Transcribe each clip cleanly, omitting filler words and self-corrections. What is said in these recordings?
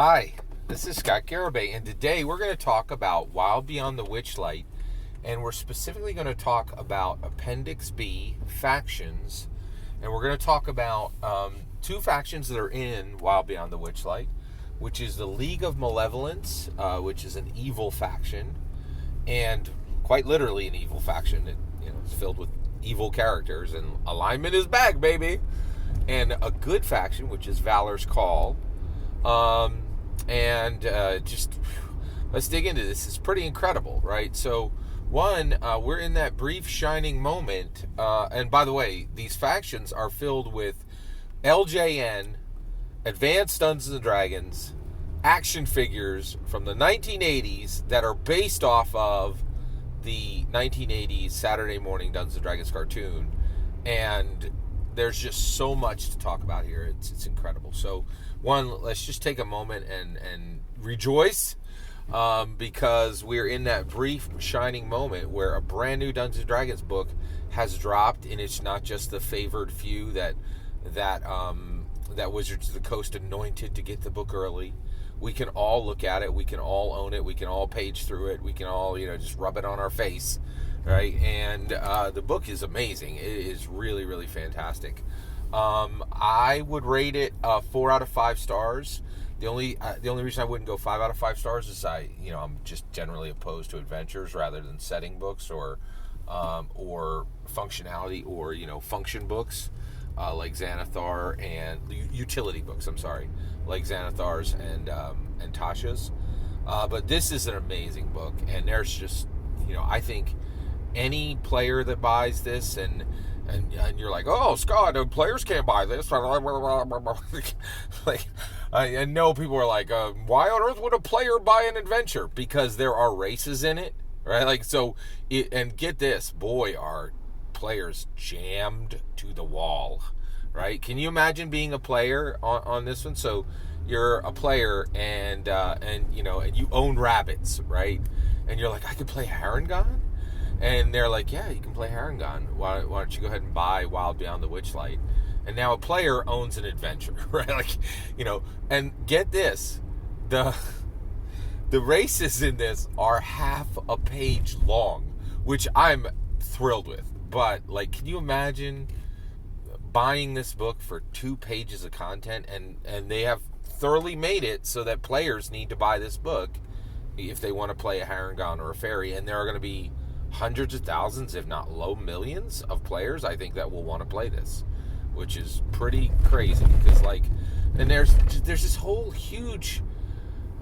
Hi, this is Scott Garibay, and today we're going to talk about Wild Beyond the Witchlight, and we're specifically going to talk about Appendix B factions, and we're going to talk about two factions that are in Wild Beyond the Witchlight, which is the League of Malevolence, which is an evil faction, and quite literally an evil faction. It's filled with evil characters, and alignment is back, baby. And a good faction, which is Valors Call. Let's dig into this. It's pretty incredible, right? So, we're in that brief shining moment. And by the way, these factions are filled with LJN, Advanced Dungeons and Dragons, action figures from the 1980s that are based off of the 1980s Saturday morning Dungeons and Dragons cartoon. And there's just so much to talk about here. It's incredible. So, let's just take a moment and rejoice because we're in that brief shining moment where a brand new Dungeons and Dragons book has dropped, and it's not just the favored few that Wizards of the Coast anointed to get the book early. We can all look at it. We can all own it. We can all page through it. We can all just rub it on our face. Right, and the book is amazing. It is really, really fantastic. I would rate it 4 out of 5 stars. The only reason I wouldn't go 5 out of 5 stars is I'm just generally opposed to adventures rather than setting books or functionality or function books like Xanathar and utility books. I'm sorry, like Xanathar's and Tasha's. But this is an amazing book, and there's just I think any player that buys this and you're like, oh, Scott, players can't buy this. Like, I know people are like, why on earth would a player buy an adventure? Because there are races in it, right? Like, so, and get this, boy, are players jammed to the wall, right? Can you imagine being a player on this one? So you're a player and you own rabbits, right? And you're like, I could play Harengon? And they're like, yeah, you can play Harengon. Why don't you go ahead and buy Wild Beyond the Witchlight? And now a player owns an adventure, right? And get this, the races in this are half a page long, which I'm thrilled with. But, can you imagine buying this book for 2 pages of content? And they have thoroughly made it so that players need to buy this book if they want to play a Harengon or a fairy. And there are going to be hundreds of thousands, if not low millions of players, I think, that will want to play this, which is pretty crazy because and there's this whole huge,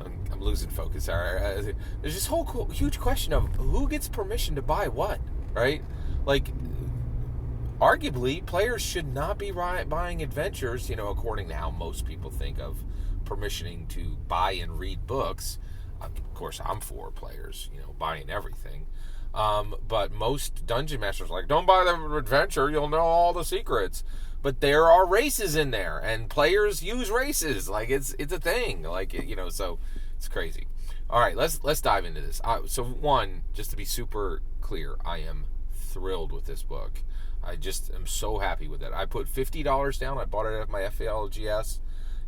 I'm losing focus. There's this whole huge question of who gets permission to buy what, right? Arguably, players should not be buying adventures, according to how most people think of permissioning to buy and read books. Of course, I'm for players, buying everything. But most dungeon masters are like, don't buy the adventure, you'll know all the secrets. But there are races in there, and players use races. It's a thing. So it's crazy. All right, let's dive into this. So just to be super clear, I am thrilled with this book. I just am so happy with it. I put $50 down. I bought it at my FALGS.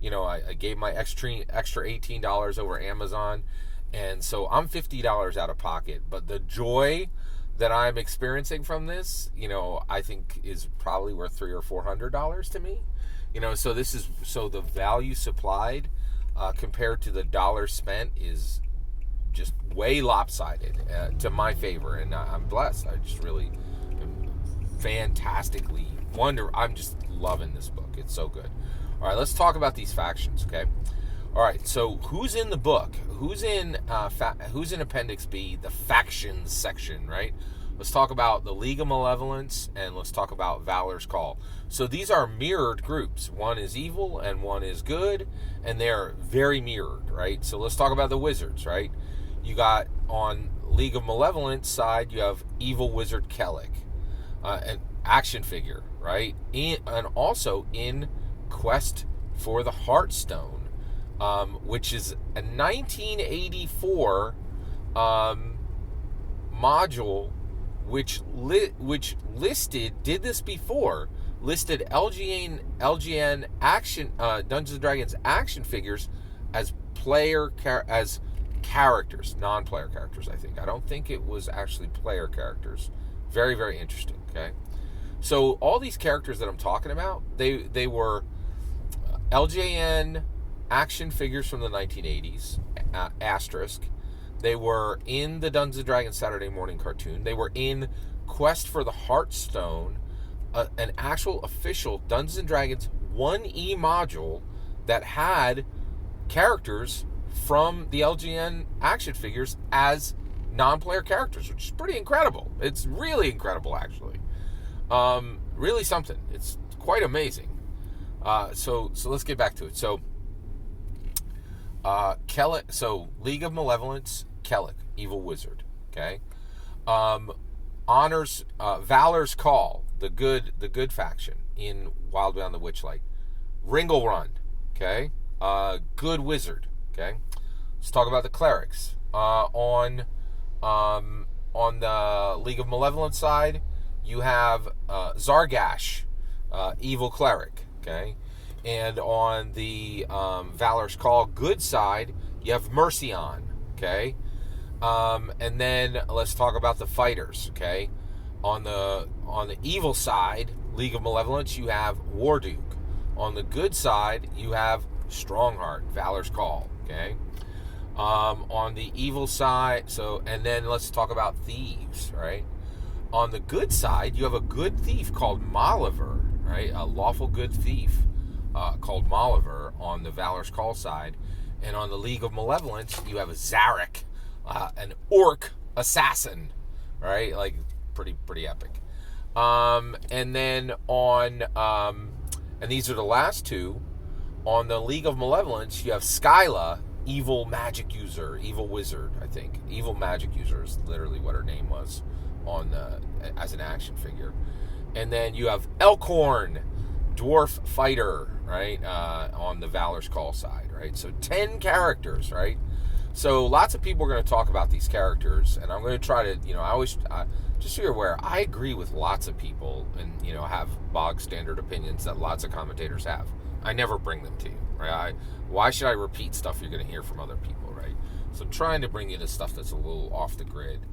I gave my extra $18 over Amazon. And so I'm $50 out of pocket, but the joy that I'm experiencing from this, I think is probably worth $300 or $400 to me. So the value supplied compared to the dollar spent is just way lopsided to my favor, and I'm blessed. I just really am fantastically I'm just loving this book. It's so good. All right, let's talk about these factions, okay? All right, so who's in the book? Who's in Appendix B, the factions section, right? Let's talk about the League of Malevolence, and let's talk about Valor's Call. So these are mirrored groups. One is evil and one is good, and they're very mirrored, right? So let's talk about the wizards, right? You got on League of Malevolence side, you have evil wizard Kellic, an action figure, right? And also in Quest for the Heartstone, which is a 1984 module which listed LGN action Dungeons and Dragons action figures as as characters, non-player characters, I think. I don't think it was actually player characters. Very, very interesting, okay? So all these characters that I'm talking about, they were LJN action figures from the 1980s, asterisk. They were in the Dungeons & Dragons Saturday morning cartoon. They were in Quest for the Heartstone, an actual official Dungeons & Dragons 1E module that had characters from the LGN action figures as non-player characters, which is pretty incredible. It's really incredible, actually. Really something. It's quite amazing. So let's get back to it. So, League of Malevolence, Kellic, evil wizard. Okay, honors Valors Call, the good faction in Wild Beyond the Witchlight. Ringle Run, okay, good wizard. Okay, let's talk about the Clerics. On the League of Malevolence side, you have Zargash, evil cleric. Okay, and on the Valor's Call good side, you have Mercion. Okay, and then let's talk about the fighters. Okay, on the evil side, League of Malevolence, you have Warduke. On the good side, you have Strongheart, Valor's Call. Okay, on the evil side, and then let's talk about thieves. Right, on the good side, you have a good thief called Malevolence. Right, a lawful good thief called Malevolence on the Valor's Call side, and on the League of Malevolence, you have a Zarek, an orc assassin. Right, like pretty epic. And then on and these are the last two. On the League of Malevolence, you have Skyla, evil magic user, evil wizard. I think evil magic user is literally what her name was on as an action figure. And then you have Elkhorn, dwarf fighter, right, on the Valor's Call side, right? So 10 characters, right? So lots of people are going to talk about these characters, and I'm going to try to, just so you're aware, I agree with lots of people and, have bog standard opinions that lots of commentators have. I never bring them to you, right? Why should I repeat stuff you're going to hear from other people, right? So I'm trying to bring you to stuff that's a little off the grid,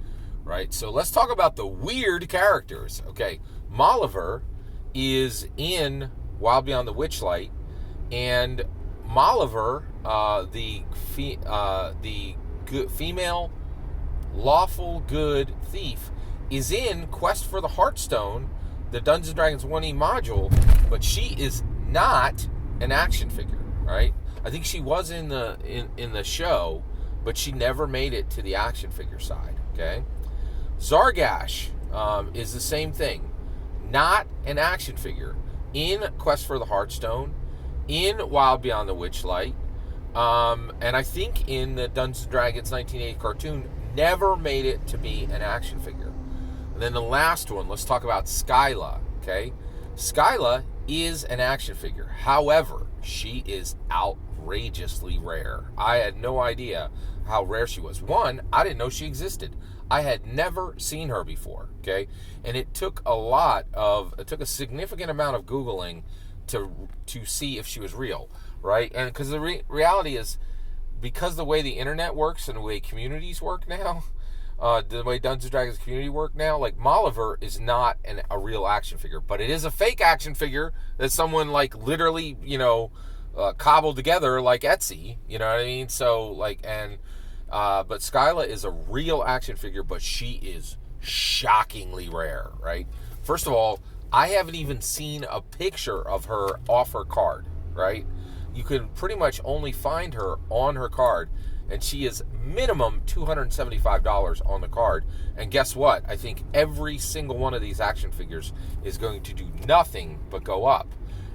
right? So let's talk about the weird characters, okay? Malevolence is in Wild Beyond the Witchlight, and Malevolence, the female lawful good thief, is in Quest for the Heartstone, the Dungeons & Dragons 1E module, but she is not an action figure, right? I think she was in the show, but she never made it to the action figure side, okay? Zargash is the same thing. Not an action figure. In Quest for the Heartstone, in Wild Beyond the Witchlight, and I think in the Dungeons & Dragons 1980 cartoon, never made it to be an action figure. And then the last one, let's talk about Skyla, okay? Skyla is an action figure. However, she is outrageously rare. I had no idea how rare she was. One, I didn't know she existed. I had never seen her before, okay? And it took a significant amount of Googling to see if she was real, right? And because the reality is, because the way the internet works and the way communities work now, the way Dungeons & Dragons community work now, like Malevolence is not a real action figure, but it is a fake action figure that someone like literally, cobbled together like Etsy, you know what I mean? So but Skyla is a real action figure, but she is shockingly rare, right? First of all, I haven't even seen a picture of her off her card, right? You can pretty much only find her on her card, and she is minimum $275 on the card. And guess what? I think every single one of these action figures is going to do nothing but go up.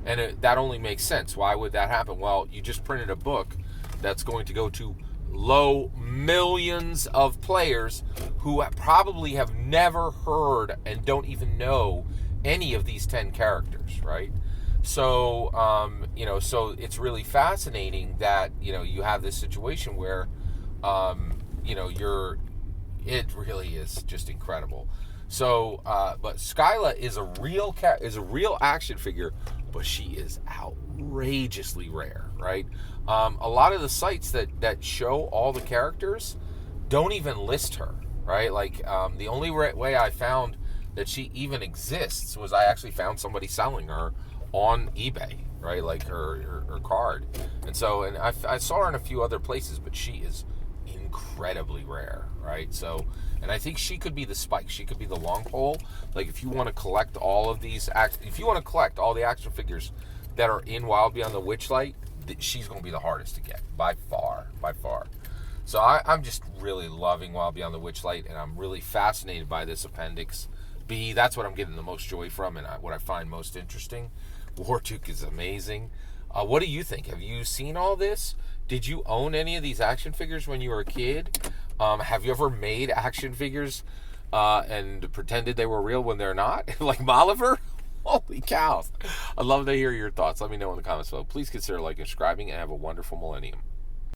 And that only makes sense. Why would that happen? Well, you just printed a book that's going to go to low millions of players who probably have never heard and don't even know any of these 10 characters, right? So, so it's really fascinating that, you have this situation where, it really is just incredible. So, but Skyla is a real action figure but she is outrageously rare, right? A lot of the sites that show all the characters don't even list her, right? Like, the only way I found that she even exists was I actually found somebody selling her on eBay, right? Like her card. And so, and I saw her in a few other places, but she is incredibly rare, right? So, and I think she could be the spike. She could be the long pole. Like, if you want to collect all of these, if you want to collect all the action figures that are in Wild Beyond the Witchlight, she's going to be the hardest to get by far. So I'm just really loving Wild Beyond the Witchlight, and I'm really fascinated by this Appendix B. That's what I'm getting the most joy from, and what I find most interesting. Wartuk is amazing. What do you think? Have you seen all this? Did you own any of these action figures when you were a kid? Have you ever made action figures and pretended they were real when they're not? Like Malevolence? Holy cows. I'd love to hear your thoughts. Let me know in the comments below. Please consider liking and subscribing, and have a wonderful millennium.